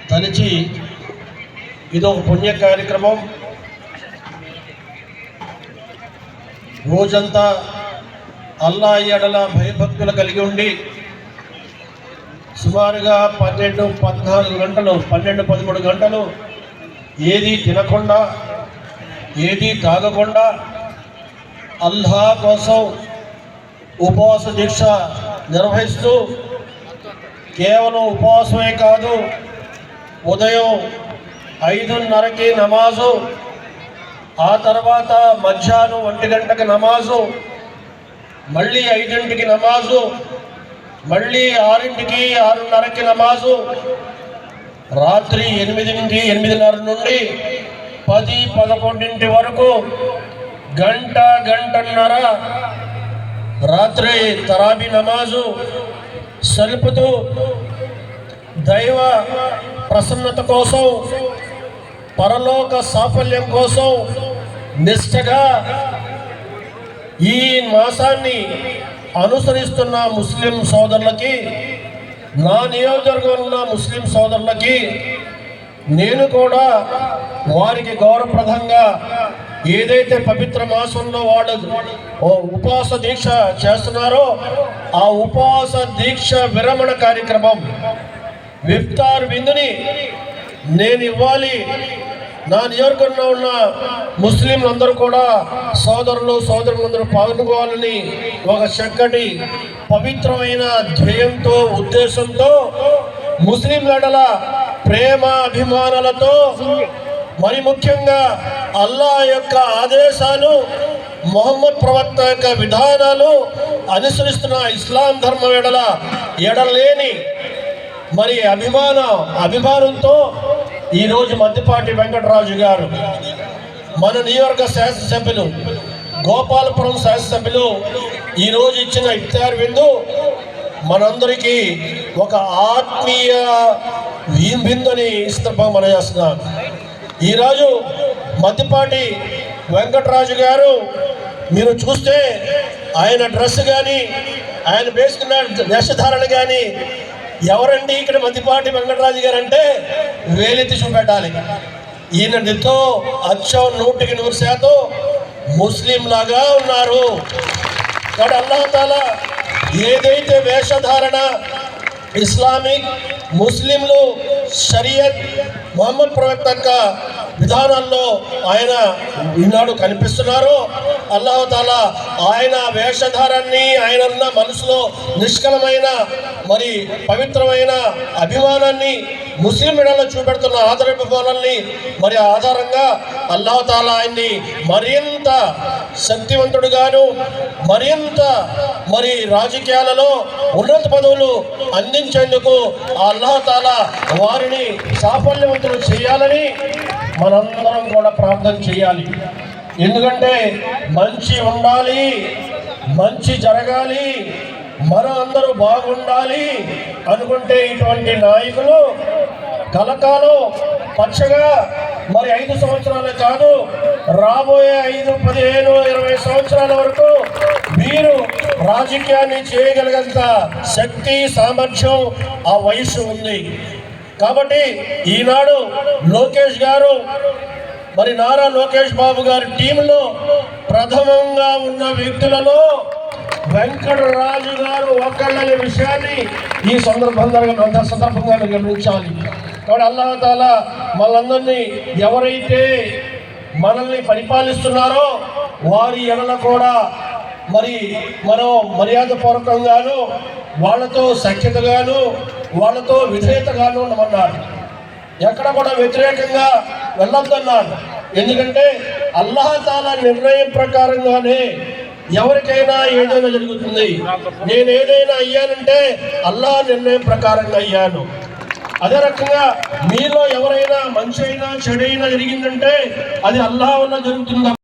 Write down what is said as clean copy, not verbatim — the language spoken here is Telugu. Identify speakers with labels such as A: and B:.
A: తలిచి ఇదొక పుణ్య కార్యక్రమం. రోజంతా అల్లా ఎడల భయభక్తులు కలిగి ఉండి సుమారుగా 12-13 గంటలు ఏది తినకుండా ఏది తాగకుండా అల్లా కోసం ఉపవాస దీక్ష నిర్వహిస్తూ కేవలం ఉపవాసమే కాదు, ఉదయం 5:30కి నమాజు, ఆ తర్వాత మధ్యాహ్నం 1 గంటకి నమాజు, మళ్ళీ 5ంటికి నమాజు, మళ్ళీ 6ంటికి 6:30కి నమాజు, రాత్రి 8:30 నుండి 10-11 వరకు గంటన్నర రాత్రి తరాబీ నమాజు సలుపుతూ దైవ ప్రసన్నత కోసం, పరలోక సాఫల్యం కోసం నిష్ఠగా ఈ మాసాన్ని అనుసరిస్తున్న ముస్లిం సోదరులకి, నా నియోజకవర్గంలో ఉన్న ముస్లిం సోదరులకి నేను కూడా వారికి గౌరవప్రదంగా ఏదైతే పవిత్ర మాసంలో వాళ్ళు ఉపవాస దీక్ష చేస్తున్నారో ఆ ఉపవాస దీక్ష విరమణ కార్యక్రమం ఇఫ్తార్ విందుని నేను ఇవ్వాలి. నా నియోజకవర్గంలో ఉన్న ముస్లింలందరూ కూడా సోదరులందరూ పాల్గొవాలని ఒక చక్కటి పవిత్రమైన ధ్యేయంతో, ఉద్దేశంతో, ముస్లింల ప్రేమ అభిమానాలతో, మరి ముఖ్యంగా అల్లా యొక్క ఆదేశాలు, మొహమ్మద్ ప్రవక్త యొక్క విధానాలు అనుసరిస్తున్న ఇస్లాం ధర్మం ఎడలేని మరి అభిమానంతో ఈరోజు మద్దిపాటి వెంకటరాజు గారు, మన నియోజక శాసనసభ్యులు, గోపాలపురం శాసనసభ్యులు ఈరోజు ఇచ్చిన ఇఫ్తార్ విందు మనందరికీ ఒక ఆత్మీయ విందుని మనం చేస్తున్నాం. ఈరోజు మద్దిపాటి వెంకటరాజు గారు మీరు చూస్తే ఆయన డ్రెస్ కానీ, ఆయన వేసుకున్న వేషధారణ కానీ, ఎవరండి ఇక్కడ మద్దిపాటి వెంకటరాజు గారు అంటే వేలెత్తి చూపెట్టాలి. ఈయన ఎంతో అచ్చం 100% ముస్లిం లాగా ఉన్నారు. కాబట్టి అల్లాహ్ తాలా ఏదైతే వేషధారణ ఇస్లామిక్, ముస్లింలు, షరియత్, మొహమ్మద్ ప్రవక్త యొక్క విధానాల్లో ఆయన ఈనాడు కనిపిస్తున్నారు. అల్లాహ్ తాలా ఆయన వేషధారాన్ని, ఆయన ఉన్న మనసులో నిష్కలమైన మరి పవిత్రమైన అభిమానాన్ని, ముస్లిం ఎడలో చూపెడుతున్న ఆదరాభిమానాన్ని మరి ఆధారంగా అల్లాహ్ తాలా ఆయన్ని మరింత శక్తివంతుడుగాను, మరింత మరి రాజకీయాలలో ఉన్నత పదవులు అందించేందుకు అల్లాహ్ తాలా వారిని సాఫల్యవంతులు చేయాలని మనందరం కూడా ప్రార్థన చేయాలి. ఎందుకంటే మంచి ఉండాలి, మంచి జరగాలి, మనం అందరూ బాగుండాలి అనుకుంటే ఇటువంటి నాయకులు కలకాలం పచ్చగా మరి 5 సంవత్సరాలే కాదు, రాబోయే 5, 15, 20 సంవత్సరాల వరకు మీరు రాజకీయాన్ని చేయగలిగేంత శక్తి, సామర్థ్యం ఆ వయస్సు ఉంది. కాబట్టి ఈనాడు లోకేష్ గారు, మరి నారా లోకేష్ బాబు గారి టీంలో ప్రథమంగా ఉన్న వ్యక్తులలో వెంకటరాజు గారు ఒక్కళ్ళనే విషయాన్ని ఈ సందర్భంగా గమనించాలి. కాబట్టి అల్లాహ్ తాలా మనందరినీ ఎవరైతే మనల్ని పరిపాలిస్తున్నారో వారి ఎడల కూడా మరి మనం మర్యాదపూర్వకంగాను, వాళ్ళతో సఖ్యతగాను, వాళ్ళతో విధేయతగాను ఉండమన్నారు. ఎక్కడ కూడా వ్యతిరేకంగా వెళ్ళొద్దన్నారు. ఎందుకంటే అల్లాహ్ తాలా నిర్ణయం ప్రకారంగానే ఎవరికైనా ఏదైనా జరుగుతుంది. నేను ఏదైనా అయ్యానంటే అల్లాహ్ నిర్ణయం ప్రకారంగా అయ్యాను. అదే రకంగా మీలో ఎవరైనా మంచి అయినా చెడైనా జరిగిందంటే అది అల్లాహ్ వల్ల జరుగుతుంది.